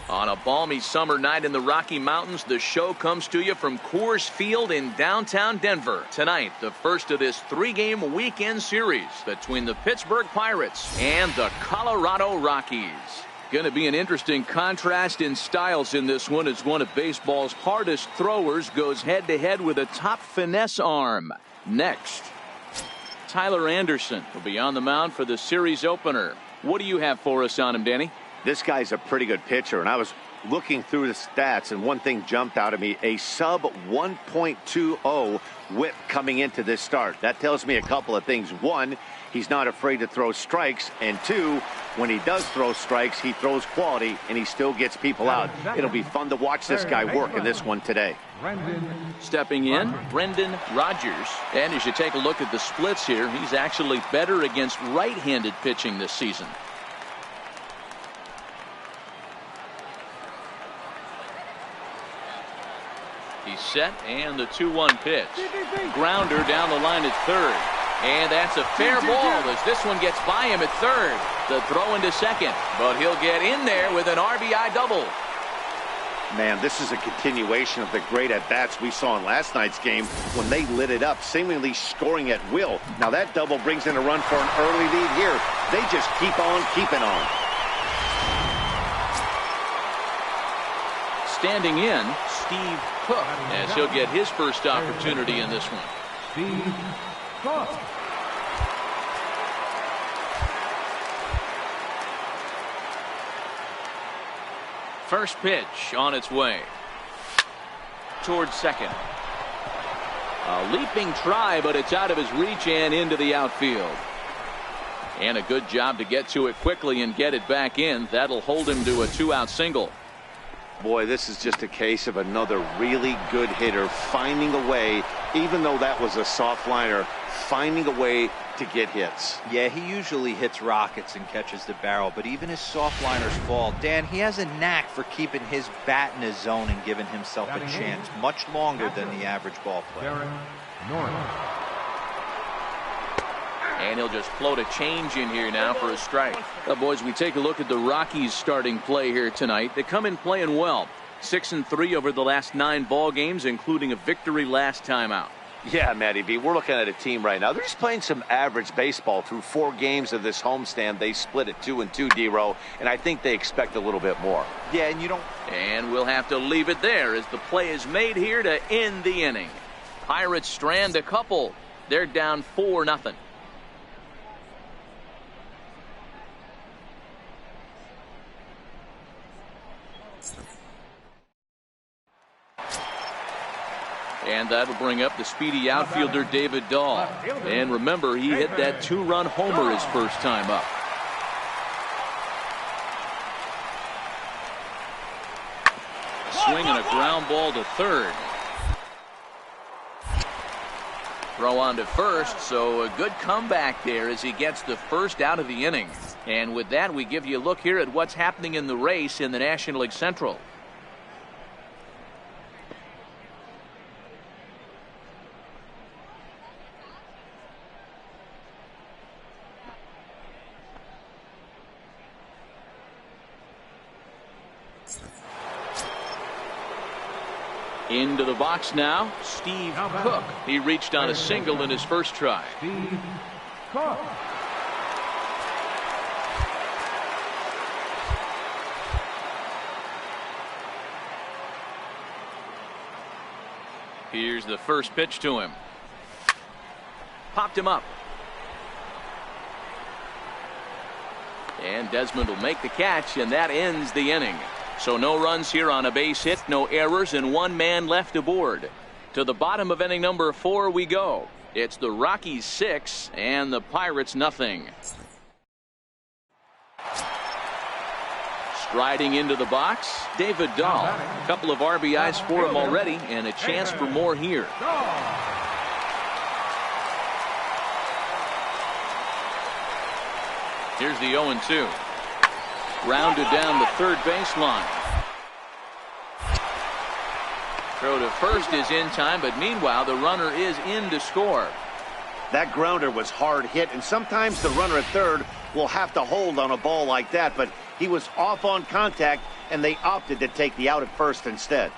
On a balmy summer night in the Rocky Mountains, the show comes to you from Coors Field in downtown Denver. Tonight, the first of this three-game weekend series between the Pittsburgh Pirates and the Colorado Rockies. Going to be an interesting contrast in styles in this one as one of baseball's hardest throwers goes head-to-head with a top finesse arm. Next, Tyler Anderson will be on the mound for the series opener. What do you have for us on him, Danny? This guy's a pretty good pitcher, and I was looking through the stats, and one thing jumped out at me, a sub 1.20 whip coming into this start. That tells me a couple of things. One, he's not afraid to throw strikes, and two, when he does throw strikes, he throws quality, and he still gets people out. It'll be fun to watch this guy work in this one today. Stepping in, Brendan Rodgers. And as you take a look at the splits here, he's actually better against right-handed pitching this season. He's set, and the 2-1 pitch. Grounder down the line at third. And that's a fair ball as this one gets by him at third. The throw into second, but he'll get in there with an RBI double. Man, this is a continuation of the great at-bats we saw in last night's game when they lit it up, seemingly scoring at will. Now that double brings in a run for an early lead here. They just keep on keeping on. Standing in, Steve Cook, as he'll get his first opportunity in this one. Steve Cook. First pitch on its way. Towards second. A leaping try, but it's out of his reach and into the outfield. And a good job to get to it quickly and get it back in. That'll hold him to a 2-out single. Boy, this is just a case of another really good hitter finding a way, even though that was a soft liner, finding a way to get hits. Yeah, he usually hits rockets and catches the barrel, but even his soft liners fall. Dan, he has a knack for keeping his bat in his zone and giving himself a chance much longer than the average ball player. And he'll just float a change in here now for a strike. Well, boys, we take a look at the Rockies starting play here tonight. They come in playing well. 6-3 over the last 9 ball games, including a victory last time out. Yeah, Matty B, we're looking at a team right now. They're just playing some average baseball through 4 games of this homestand. They split at 2-2, D-Row, and I think they expect a little bit more. Yeah, and you don't... And we'll have to leave it there as the play is made here to end the inning. Pirates strand a couple. They're down 4-0. And that'll bring up the speedy outfielder David Dahl. And remember, he hit that 2-run homer his first time up. A swing and a ground ball to third. Throw on to first, so a good comeback there as he gets the first out of the inning. And with that, we give you a look here at what's happening in the race in the National League Central. Into the box now, Steve Cook. He reached on a single in his first try. Steve Cook. Here's the first pitch to him. Popped him up. And Desmond will make the catch, and that ends the inning. So no runs here on a base hit, no errors, and one man left aboard. To the bottom of inning number 4 we go. It's the Rockies 6 and the Pirates nothing. Striding into the box, David Dahl. A couple of RBIs for him already, and a chance for more here. Here's the 0-2. Rounded down the third baseline. Throw to first is in time, but meanwhile the runner is in to score. That grounder was hard hit, and sometimes the runner at third will have to hold on a ball like that, but he was off on contact, and they opted to take the out at first instead.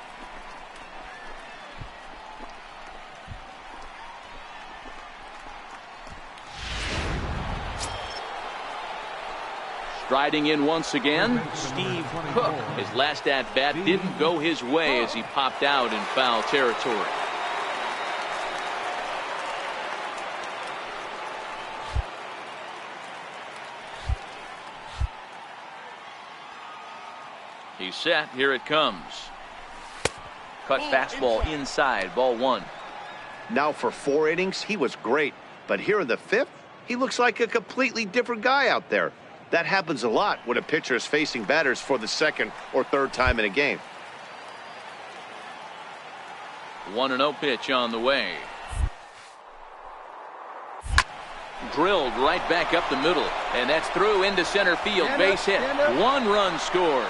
Striding in once again, Steve Cook. His last at-bat didn't go his way as he popped out in foul territory. He's set. Here it comes. Cut fastball inside. Ball 1. Now for 4 innings, he was great. But here in the 5th, he looks like a completely different guy out there. That happens a lot when a pitcher is facing batters for the 2nd or 3rd time in a game. 1-0 pitch on the way. Drilled right back up the middle. And that's through into center field. Base hit. 1 run scores.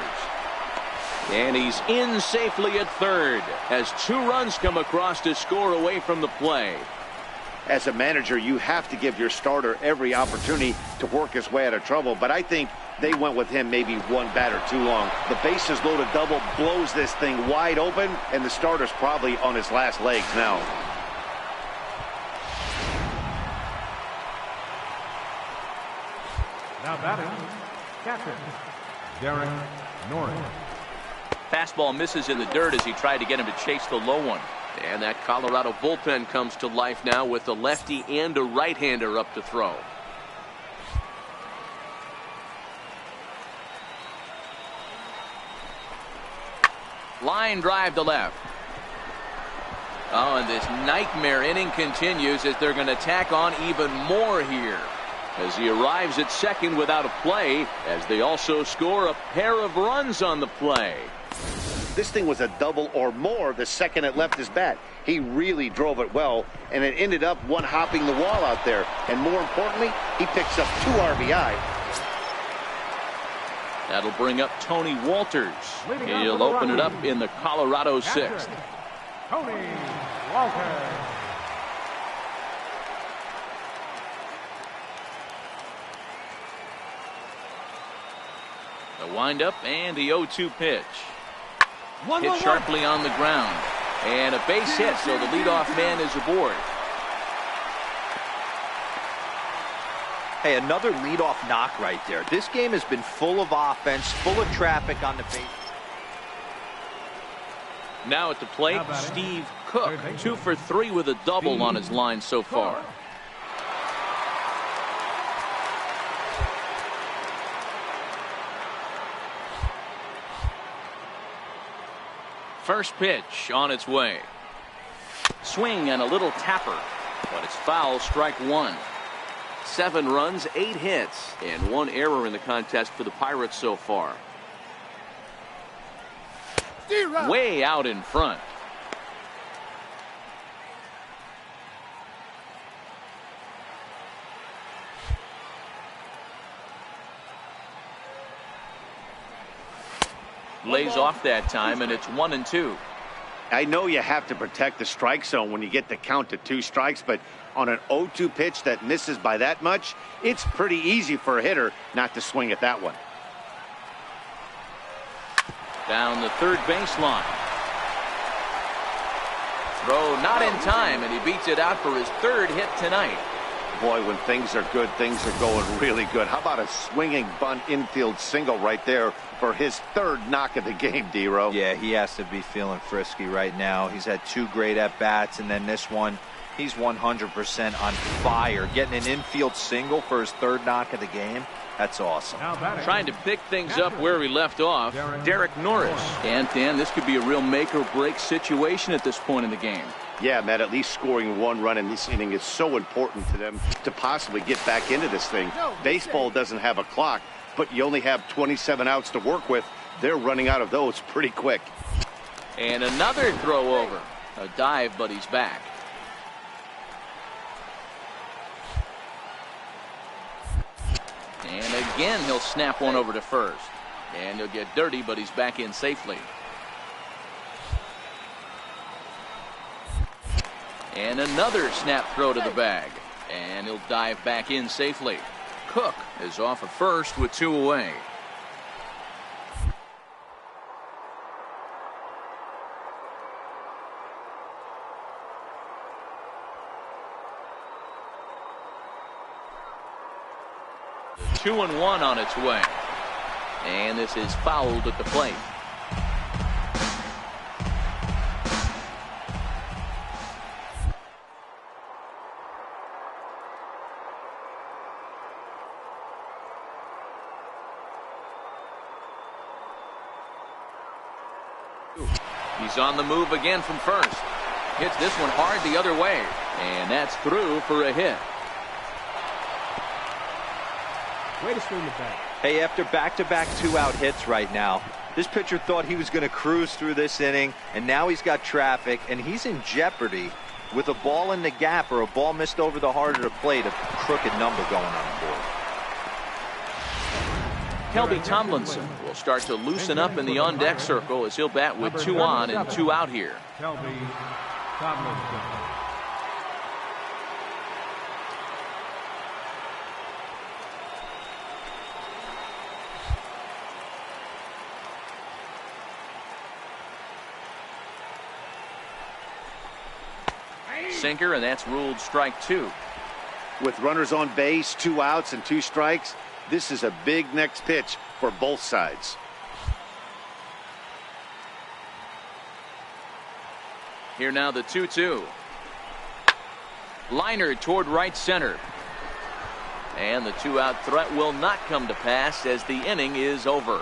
And he's in safely at third as 2 runs come across to score away from the play. As a manager, you have to give your starter every opportunity to work his way out of trouble, but I think they went with him maybe 1 batter too long. The bases loaded double blows this thing wide open, and the starter's probably on his last legs now. Now batting, catcher, Derek Norris. Fastball misses in the dirt as he tried to get him to chase the low one. And that Colorado bullpen comes to life now with a lefty and a right-hander up to throw. Line drive to left. Oh, and this nightmare inning continues as they're going to tack on even more here. As he arrives at second without a play, as they also score a pair of runs on the play. This thing was a double or more the second it left his bat. He really drove it well, and it ended up one-hopping the wall out there. And more importantly, he picks up 2 RBI. That'll bring up Tony Walters. He'll open it up in the Colorado 6th. Tony Walters. The windup and the 0-2 pitch. Hit sharply on the ground. And a base hit, so the leadoff man is aboard. Hey, another leadoff knock right there. This game has been full of offense, full of traffic on the base. Now at the plate, Steve Cook. 2 for 3 with a double on his line so far. First pitch on its way. Swing and a little tapper, but it's foul, strike 1. 7 runs, 8 hits, and 1 error in the contest for the Pirates so far. Way out in front. Lays off that time, and it's 1-2. I know you have to protect the strike zone when you get the count to 2 strikes, but on an 0-2 pitch that misses by that much, it's pretty easy for a hitter not to swing at that one. Down the third baseline. Throw not in time, and he beats it out for his 3rd hit tonight. boy, when things are good, things are going really good. How about a swinging bunt infield single right there for his third knock of the game, D-Row? Yeah, he has to be feeling frisky right now. He's had 2 great at-bats, and then this one, he's 100% on fire. Getting an infield single for his third knock of the game, that's awesome. Trying to pick things up where we left off, Derek Norris. And Dan, this could be a real make-or-break situation at this point in the game. Yeah, Matt, at least scoring 1 run in this inning is so important to them to possibly get back into this thing. Baseball doesn't have a clock, but you only have 27 outs to work with. They're running out of those pretty quick. And another throw over. A dive, but he's back. And again, he'll snap one over to first. And he'll get dirty, but he's back in safely. And another snap throw to the bag. And he'll dive back in safely. Cook is off at first with 2 away. The 2-1 on its way. And this is fouled at the plate. He's on the move again from first. Hits this one hard the other way. And that's through for a hit. Way to swing it back. Hey, after back-to-back 2-out hits right now, this pitcher thought he was going to cruise through this inning, and now he's got traffic, and he's in jeopardy with a ball in the gap or a ball missed over the heart of the plate, a crooked number going on the board. Kelby Tomlinson will start to loosen up in the on-deck circle as he'll bat with 2 on and 2 out here. Kelby Tomlinson. Sinker, and that's ruled strike 2. With runners on base, 2 outs and 2 strikes, this is a big next pitch for both sides. Here now the 2-2. Liner toward right center. And the 2-out threat will not come to pass as the inning is over.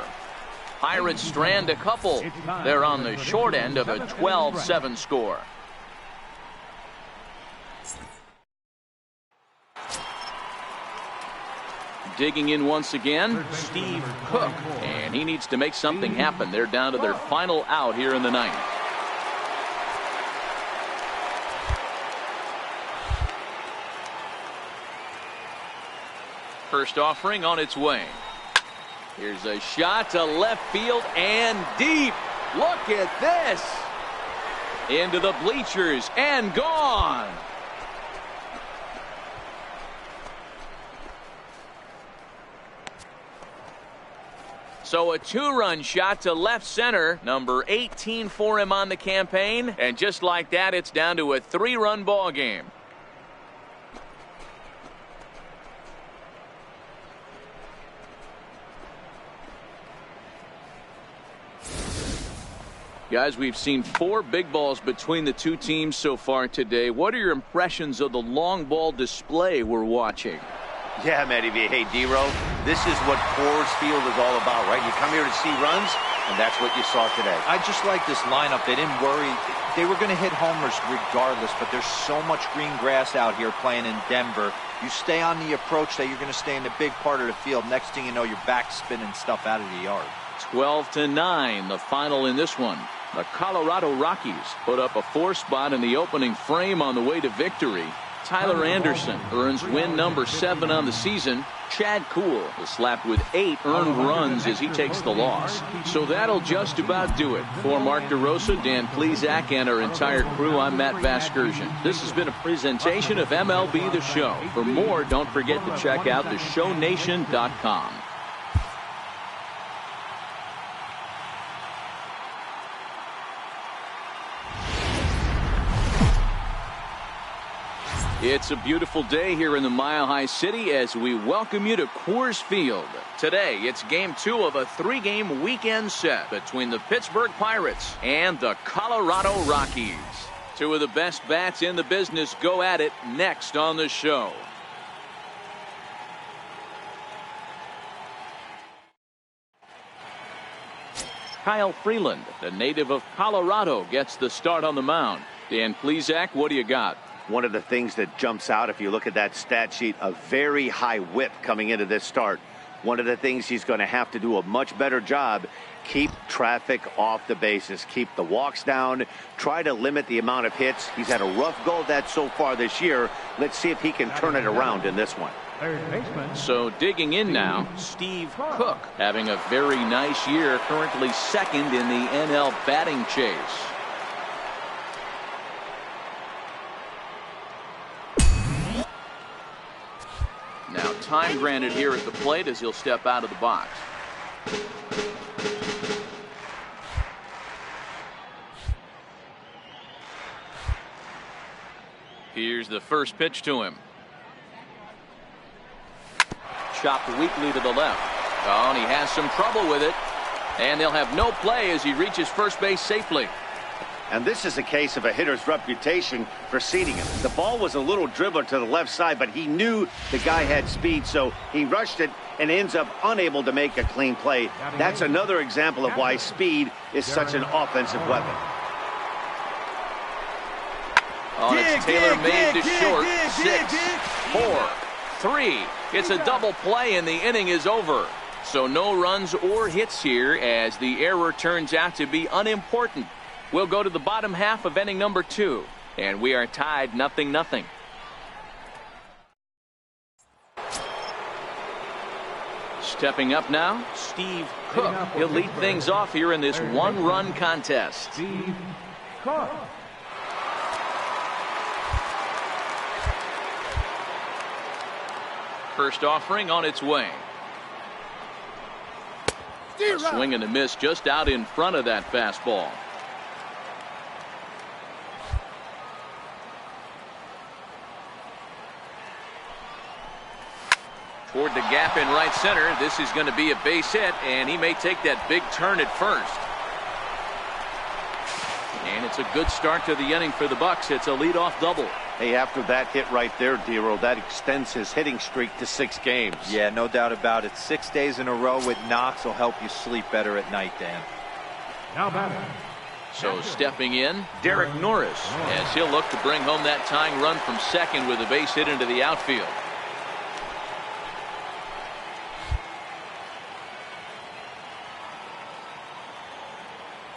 Pirates strand a couple. They're on the short end of a 12-7 score. Digging in once again, Steve Cook, and he needs to make something happen. They're down to their final out here in the ninth. First offering on its way. Here's a shot to left field and deep. Look at this. Into the bleachers and gone. So a 2-run shot to left center, number 18 for him on the campaign, and just like that, it's down to a 3-run ball game. Guys, we've seen 4 big balls between the 2 teams so far today. What are your impressions of the long ball display we're watching? Yeah, Matty V. Hey, D-Row, this is what Coors Field is all about, right? You come here to see runs, and that's what you saw today. I just like this lineup. They didn't worry. They were going to hit homers regardless, but there's so much green grass out here playing in Denver. You stay on the approach that you're going to stay in the big part of the field. Next thing you know, you're back spinning stuff out of the yard. 12-9, the final in this one. The Colorado Rockies put up a 4 spot in the opening frame on the way to victory. Tyler Anderson earns win number 7 on the season. Chad Kuhl is slapped with 8 earned runs as he takes the loss. So that'll just about do it. For Mark DeRosa, Dan Plesac, and our entire crew, I'm Matt Vasgersian. This has been a presentation of MLB The Show. For more, don't forget to check out theshownation.com. It's a beautiful day here in the Mile High City as we welcome you to Coors Field. Today, it's game 2 of a 3-game weekend set between the Pittsburgh Pirates and the Colorado Rockies. 2 of the best bats in the business go at it next on the show. Kyle Freeland, the native of Colorado, gets the start on the mound. Dan Plesac, what do you got? One of the things that jumps out, if you look at that stat sheet, a very high whip coming into this start. One of the things he's going to have to do a much better job, keep traffic off the bases, keep the walks down, try to limit the amount of hits. He's had a rough go of that so far this year. Let's see if he can turn it around in this one. So digging in now, Steve Cook having a very nice year, currently second in the NL batting chase. Now time granted here at the plate as he'll step out of the box. Here's the first pitch to him. Chopped weakly to the left. Oh, and he has some trouble with it. And they'll have no play as he reaches first base safely. And this is a case of a hitter's reputation preceding him. The ball was a little dribbler to the left side, but he knew the guy had speed, so he rushed it and ends up unable to make a clean play. That's another example of why speed is such an offensive weapon. Oh, it's tailor-made to short. 6, 4, 3. It's a double play, and the inning is over. So no runs or hits here as the error turns out to be unimportant. We'll go to the bottom half of inning number 2, and we are tied 0-0. Stepping up now, Steve Cook. He'll lead things off here in this one-run contest. Steve Cook. First offering on its way. A swing and a miss just out in front of that fastball. Toward the gap in right center. This is going to be a base hit, and he may take that big turn at first. And it's a good start to the inning for the Bucks. It's a leadoff double. Hey, after that hit right there, Dero, that extends his hitting streak to 6 games. Yeah, no doubt about it. 6 days in a row with knocks will help you sleep better at night, Dan. Now batting. So stepping in, Derek Norris, as he'll look to bring home that tying run from second with a base hit into the outfield.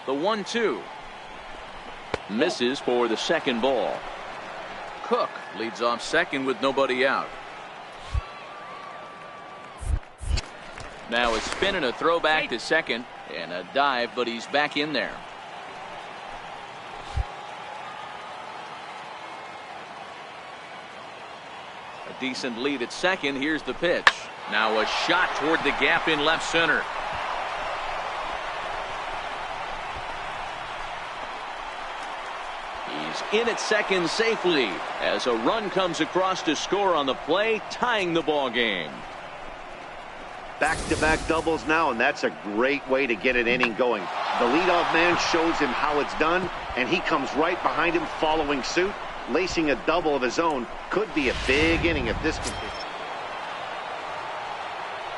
The 1-2. Misses for the second ball. Cook leads off second with nobody out. Now a spin and a throw back to second and a dive, but he's back in there. A decent lead at second. Here's the pitch. Now a shot toward the gap in left center. In at second safely as a run comes across to score on the play, tying the ball game. Back-to-back doubles now, and that's a great way to get an inning going. The leadoff man shows him how it's done, and he comes right behind him following suit. Lacing a double of his own could be a big inning if this continues.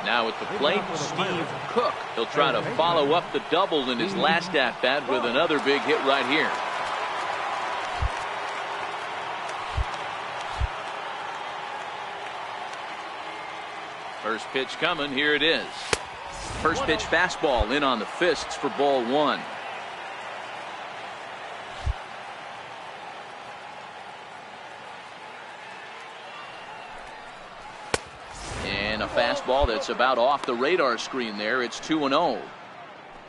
Now at the plate, Steve Cook. He'll try to follow up the double in his last at-bat with another big hit right here. First pitch coming. Here it is. First pitch fastball in on the fists for ball 1. And a fastball that's about off the radar screen there. It's 2-0.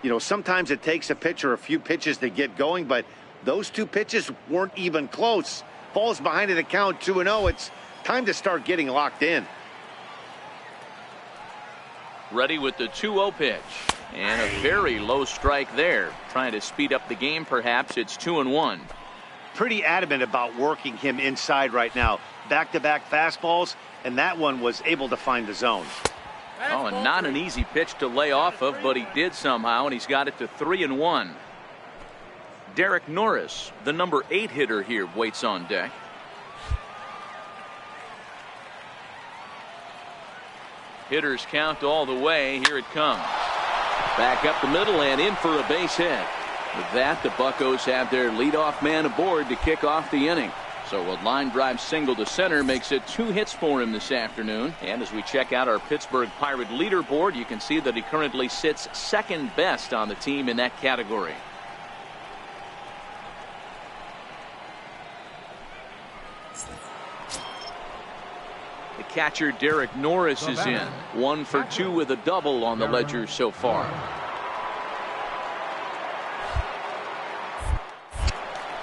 You know, sometimes it takes a pitcher a few pitches to get going, but those 2 pitches weren't even close. Falls behind in the count 2-0. It's time to start getting locked in. Ready with the 2-0 pitch. And a very low strike there. Trying to speed up the game perhaps. It's 2-1. pretty adamant about working him inside right now. Back-to-back fastballs, and that one was able to find the zone. Oh, and not an easy pitch to lay off of, but he did somehow, and he's got it to 3-1. Derek Norris, the number 8 hitter here, waits on deck. Hitters count all the way. Here it comes. Back up the middle and in for a base hit. With that, the Buccos have their leadoff man aboard to kick off the inning. So a line drive single to center makes it 2 hits for him this afternoon. And as we check out our Pittsburgh Pirate leaderboard, you can see that he currently sits second best on the team in that category. The catcher Derek Norris is in. 1 for 2 with a double on the ledger so far.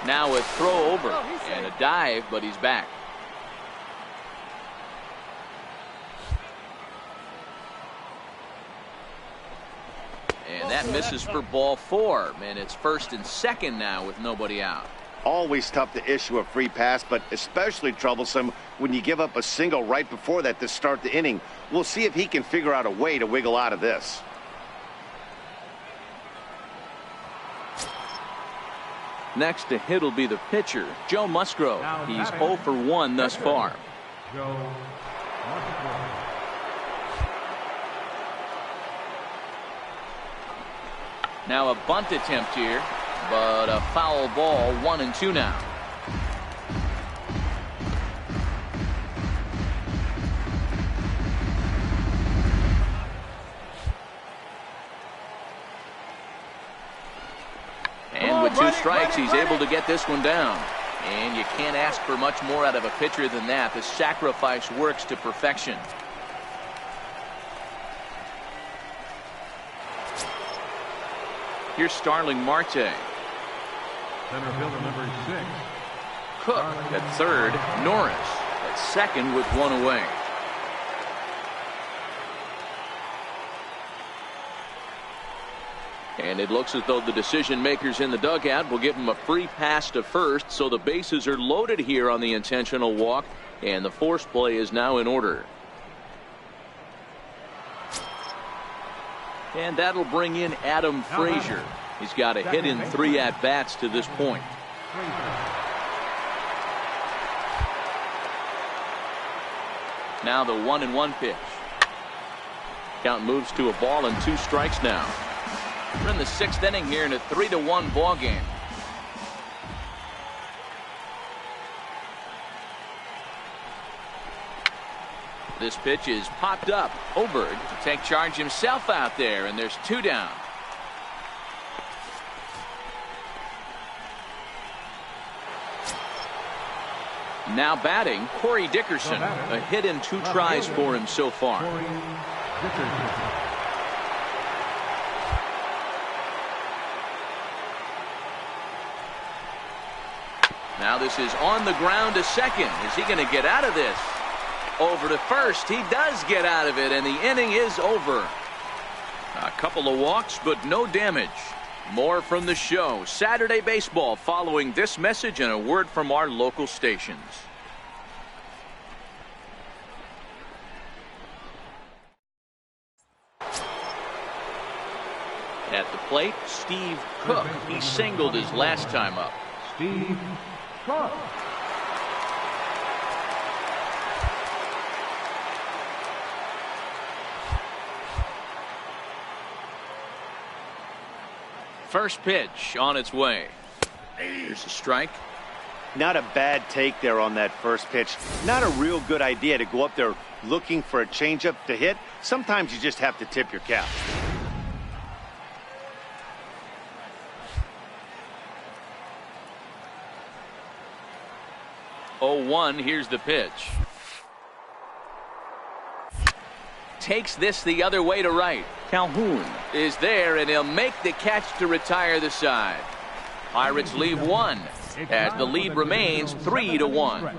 Now a throw over and a dive, but he's back. And that misses for ball 4, and it's 1st and 2nd now with nobody out. Always tough to issue a free pass, but especially troublesome when you give up a single right before that to start the inning. We'll see if he can figure out a way to wiggle out of this. Next to hit will be the pitcher, Joe Musgrove. He's 0 for 1 thus far. Joe Musgrove. Now a bunt attempt here, but a foul ball. 1-2 now. And with 2 strikes, he's able to get this one down. And you can't ask for much more out of a pitcher than that. The sacrifice works to perfection. Here's Starling Marte. Center fielder number 6. Cook at third. Norris at second with 1 away. And it looks as though the decision makers in the dugout will give him a free pass to first, so the bases are loaded here on the intentional walk, and the force play is now in order. And that'll bring in Adam Frazier. He's got a hit in 3 at-bats to this point. Now the 1-1 pitch. Count moves to a ball and 2 strikes now. We're in the 6th inning here in a 3-1 ball game. This pitch is popped up. Oberg to take charge himself out there, and there's 2 down. Now batting, Corey Dickerson. A hit in 2 tries for him so far. Now this is on the ground to second. Is he going to get out of this? Over to first. He does get out of it, and the inning is over. A couple of walks, but no damage. More from the show. Saturday Baseball following this message and a word from our local stations. At the plate, Steve Cook. He singled his last time up. Steve Cook. First pitch on its way. Here's a strike. Not a bad take there on that first pitch. Not a real good idea to go up there looking for a changeup to hit. Sometimes you just have to tip your cap. Oh, 1. Here's the pitch. Takes this the other way to right. Calhoun is there, and he'll make the catch to retire the side. Pirates leave 1 as the lead remains 3-1.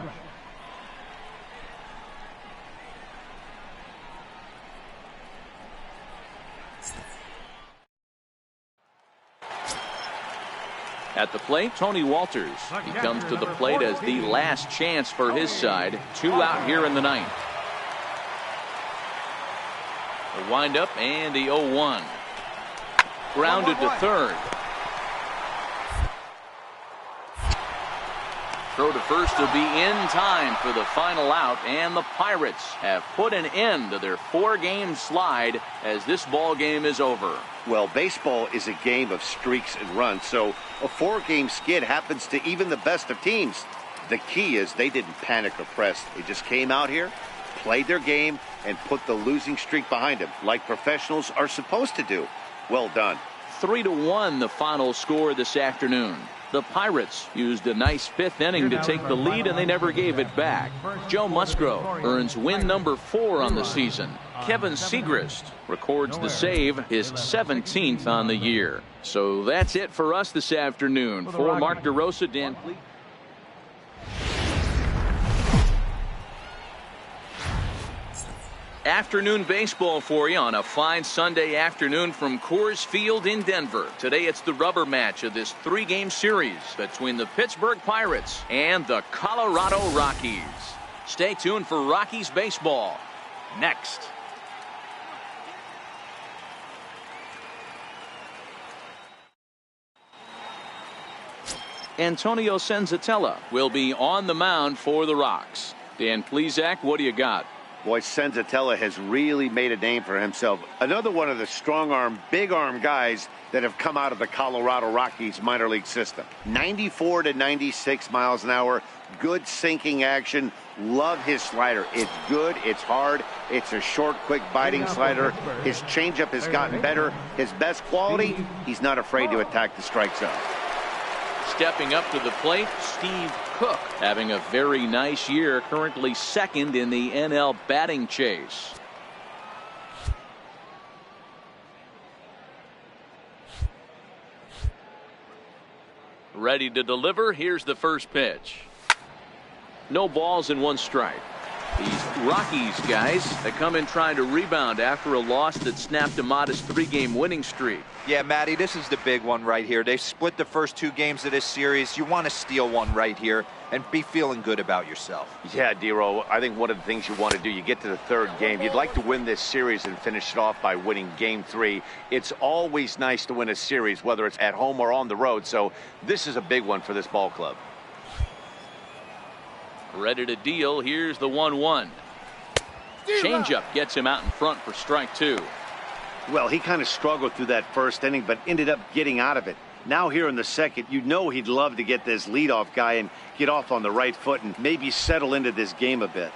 At the plate, Tony Walters. He comes to the plate as the last chance for his side. 2 out here in the ninth. The windup and the 0-1. Grounded to third. Throw to first will be in time for the final out, and the Pirates have put an end to their 4-game slide as this ball game is over. Well, baseball is a game of streaks and runs, so a 4-game skid happens to even the best of teams. The key is they didn't panic or press. They just came out here, played their game, and put the losing streak behind them, like professionals are supposed to do. Well done. 3-1 the final score this afternoon. The Pirates used a nice 5th inning to take the lead, and they never gave it back. Joe Musgrove earns win number 4 on the season. Kevin Segrist records the save, his 17th on the year. So that's it for us this afternoon. For Mark DeRosa, Dan Pleat. Afternoon baseball for you on a fine Sunday afternoon from Coors Field in Denver. Today it's the rubber match of this 3-game series between the Pittsburgh Pirates and the Colorado Rockies. Stay tuned for Rockies baseball next. Antonio Senzatella will be on the mound for the Rocks. Dan Plesac, what do you got? Boy, Senzatella has really made a name for himself. Another one of the strong-arm, big-arm guys that have come out of the Colorado Rockies minor league system. 94 to 96 miles an hour, good sinking action. Love his slider. It's good, it's hard, it's a short, quick biting slider. His changeup has gotten better. His best quality, he's not afraid to attack the strike zone. Stepping up to the plate, Steve Cook having a very nice year, currently 2nd in the NL batting chase. Ready to deliver. Here's the first pitch. No balls and 1 strike. These Rockies guys that come in trying to rebound after a loss that snapped a modest 3-game winning streak. Yeah, Matty, this is the big one right here. They've split the first 2 games of this series. You want to steal one right here and be feeling good about yourself. Yeah, Dero, I think one of the things you want to do, you get to the 3rd game, you'd like to win this series and finish it off by winning game 3. It's always nice to win a series, whether it's at home or on the road, so this is a big one for this ball club. Ready to deal. Here's the 1-1. Changeup gets him out in front for strike 2. Well, he kind of struggled through that first inning, but ended up getting out of it. Now here in the second, you know he'd love to get this leadoff guy and get off on the right foot and maybe settle into this game a bit.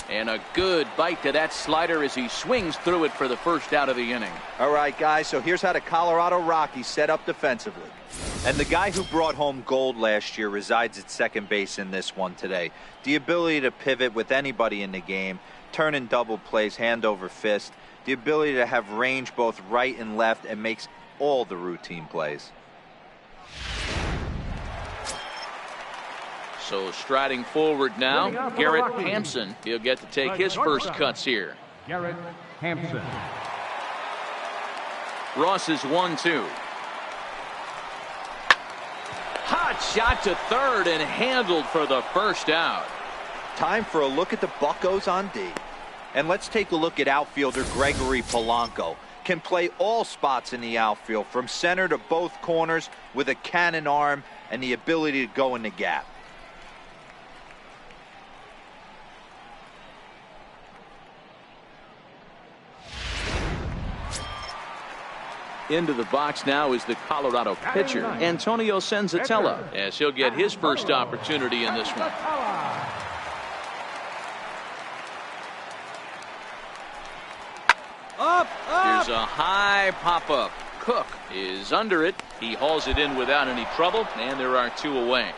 And a good bite to that slider as he swings through it for the first out of the inning. All right, guys, so here's how the Colorado Rockies set up defensively. And the guy who brought home gold last year resides at second base in this one today. The ability to pivot with anybody in the game, turn in double plays, hand over fist, the ability to have range both right and left, and makes all the routine plays. So striding forward now, Garrett Hampson. He'll get to take his first cuts here. Garrett Hampson. Ross is 1-2. Hot shot to third and handled for the first out. Time for a look at the Buccos on D. And let's take a look at outfielder Gregory Polanco. Can play all spots in the outfield, from center to both corners, with a cannon arm and the ability to go in the gap. Into the box now is the Colorado pitcher, Antonio Senzatella, as he'll get his first opportunity in this one. Here's a high pop-up. Cook is under it. He hauls it in without any trouble, and there are 2 away.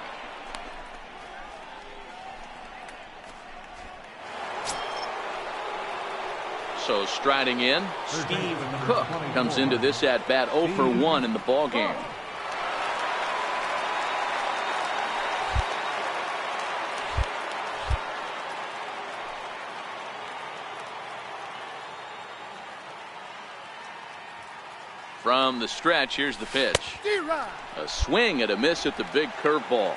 So striding in, Steve Cook comes into this at bat 0 for 1 in the ball game. From the stretch, here's the pitch. A swing and a miss at the big curveball.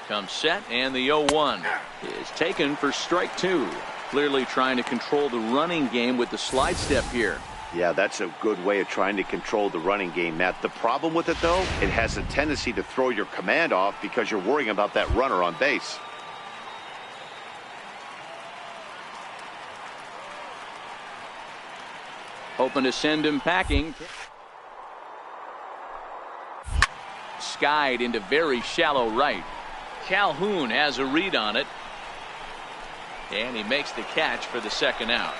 Comes set, and the 0-1 is taken for strike 2. Clearly trying to control the running game with the slide step here. Yeah, that's a good way of trying to control the running game, Matt. The problem with it, though, it has a tendency to throw your command off because you're worrying about that runner on base. Hoping to send him packing. Skied into very shallow right. Calhoun has a read on it. And he makes the catch for the second out.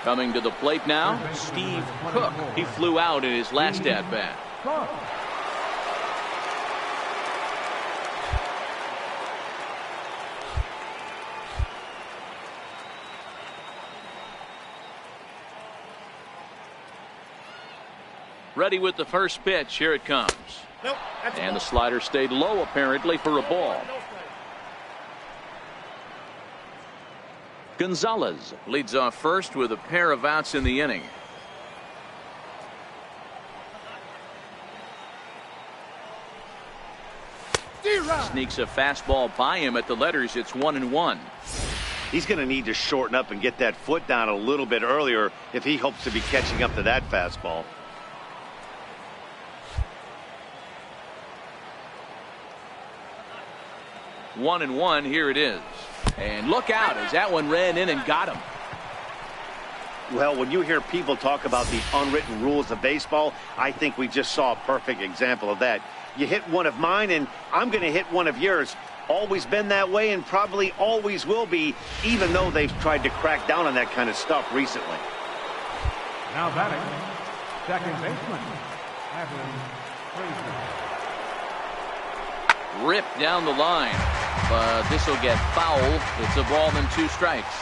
Coming to the plate now, Steve Cook. He flew out in his last at-bat. Ready with the first pitch. Here it comes. Nope, and the slider stayed low apparently for a ball. Gonzalez leads off first with a pair of outs in the inning. Sneaks a fastball by him at the letters. It's 1-1. He's going to need to shorten up and get that foot down a little bit earlier if he hopes to be catching up to that fastball. One and one. Here it is. And look out as that one ran in and got him. Well, when you hear people talk about the unwritten rules of baseball, I think we just saw a perfect example of that. You hit one of mine and I'm going to hit one of yours. Always been that way and probably always will be, even though they've tried to crack down on that kind of stuff recently. Now batting, second baseman, Evan Frazier. Ripped down the line, but this will get fouled. It's a ball and 2 strikes.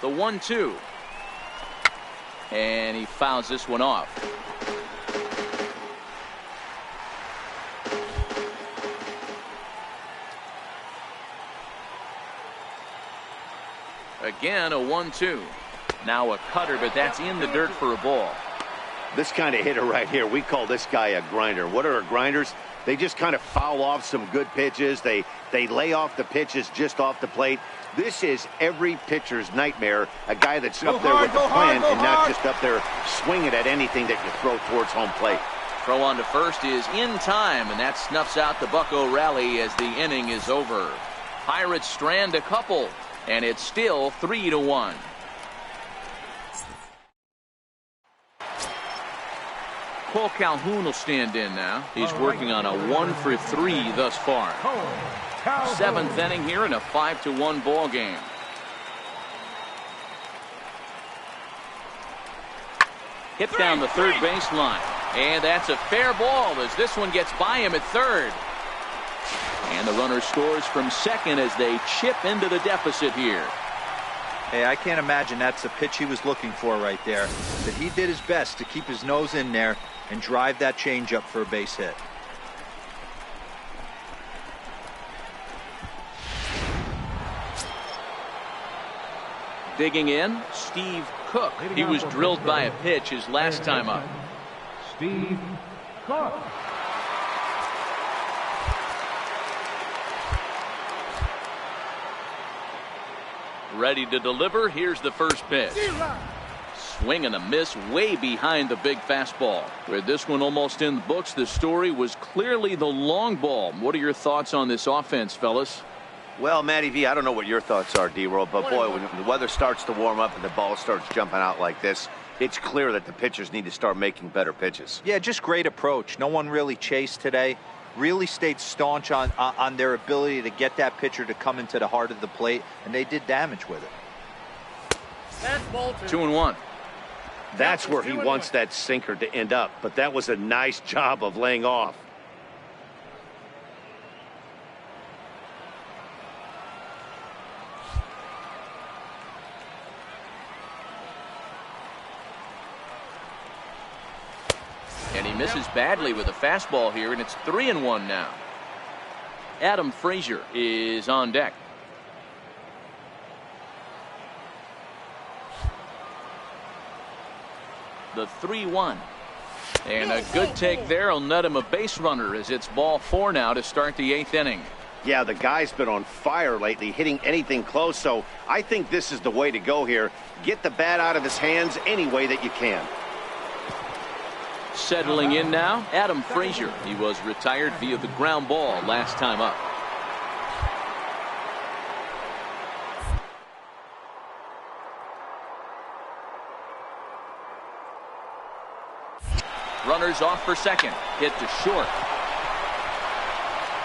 The 1-2, and he fouls this one off. Again, a 1-2. Now a cutter, but that's in the dirt for a ball. This kind of hitter right here, we call this guy a grinder. What are grinders? They just kind of foul off some good pitches. They lay off the pitches just off the plate. This is every pitcher's nightmare, a guy that's up there with the plan and not just up there swinging at anything that you throw towards home plate. Throw on to first is in time, and that snuffs out the Bucco rally as the inning is over. Pirates strand a couple, and it's still 3-1. Paul Calhoun will stand in now. He's working on a 1-for-3 thus far. 7th inning here in a 5-1 ball game. Hit down the third baseline, and that's a fair ball as this one gets by him at third. And the runner scores from second as they chip into the deficit here. Hey, I can't imagine that's the pitch he was looking for right there. But he did his best to keep his nose in there and drive that changeup for a base hit. Digging in, Steve Cook. He was drilled by a pitch his last time up. Steve Cook. Ready to deliver. Here's the first pitch. Swing and a miss way behind the big fastball. With this one almost in the books, the story was clearly the long ball. What are your thoughts on this offense, fellas? Well, Matty V, I don't know what your thoughts are, D-Roll, but boy, when the weather starts to warm up and the ball starts jumping out like this, it's clear that the pitchers need to start making better pitches. Yeah, just great approach. No one really chased today. Really stayed staunch on their ability to get that pitcher to come into the heart of the plate, and they did damage with it. That's Bolton. 2-1. That's where he wants that sinker to end up, but that was a nice job of laying off. misses badly with a fastball here, and it's 3-1 now. Adam Frazier is on deck. The 3-1. And a good take there will net him a base runner as it's ball 4 now to start the 8th inning. Yeah, the guy's been on fire lately, hitting anything close, so I think this is the way to go here. Get the bat out of his hands any way that you can. Settling in now, Adam Frazier. He was retired via the ground ball last time up. Runners off for second. Hit to short.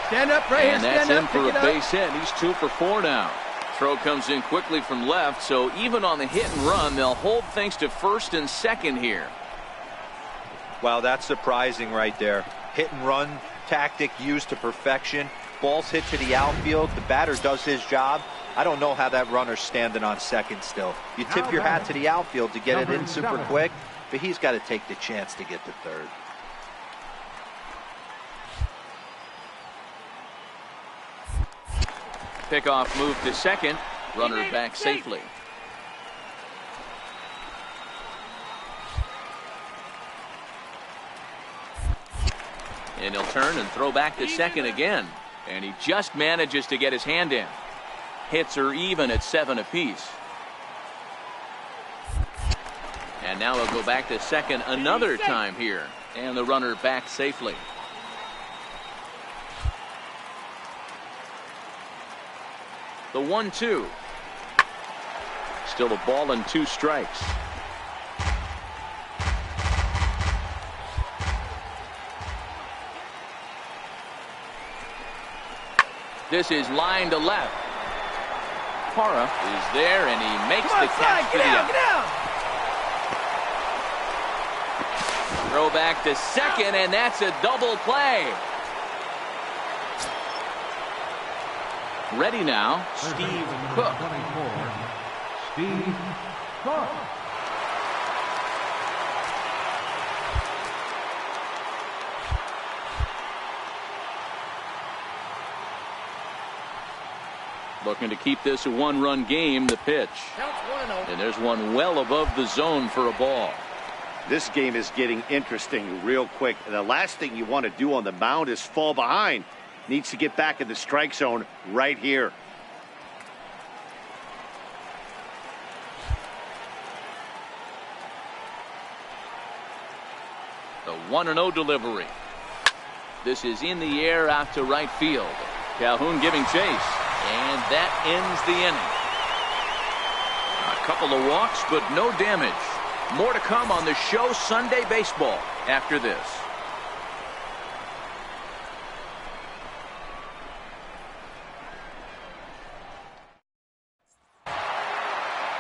Stand up right here. And that's in for a base hit. He's 2 for 4 now. Throw comes in quickly from left, so even on the hit and run, they'll hold things to first and second here. Wow, that's surprising right there. Hit and run tactic used to perfection. Ball's hit to the outfield. The batter does his job. I don't know how that runner's standing on second still. You tip your hat to the outfield to get it in super quick, but he's got to take the chance to get to third. Pickoff move to second. Runner back safely. And he'll turn and throw back to second again. And he just manages to get his hand in. Hits are even at 7 apiece. And now he'll go back to second another time here. And the runner back safely. The 1-2. Still a ball and 2 strikes. This is line to left. Parra is there, and he makes the catch to the out. Throw back to second, and that's a double play. Ready now, Steve Cook. Steve Cook. Looking to keep this a 1-run game. The pitch. And there's one well above the zone for a ball. This game is getting interesting real quick. And the last thing you want to do on the mound is fall behind. Needs to get back in the strike zone right here. The 1-0 delivery. This is in the air out to right field. Calhoun giving chase. And that ends the inning. A couple of walks, but no damage. More to come on the show Sunday Baseball after this.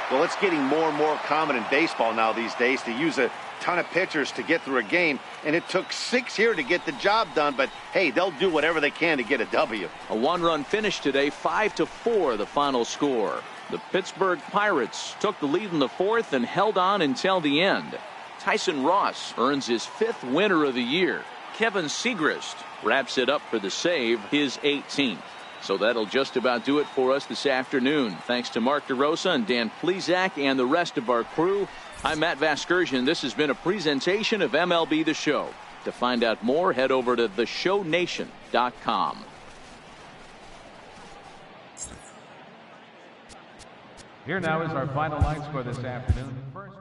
Well, it's getting more and more common in baseball now these days to use a ton of pitchers to get through a game, and it took 6 here to get the job done, but hey, they'll do whatever they can to get a W. A 1-run finish today, 5-4 the final score. The Pittsburgh Pirates took the lead in the 4th and held on until the end. Tyson Ross earns his 5th winner of the year. Kevin Segrist wraps it up for the save, his 18th. So that'll just about do it for us this afternoon. Thanks to Mark DeRosa and Dan Plesac and the rest of our crew. I'm Matt Vasgersian. This has been a presentation of MLB The Show. To find out more, head over to theshownation.com. Here now is our final line score this afternoon. First.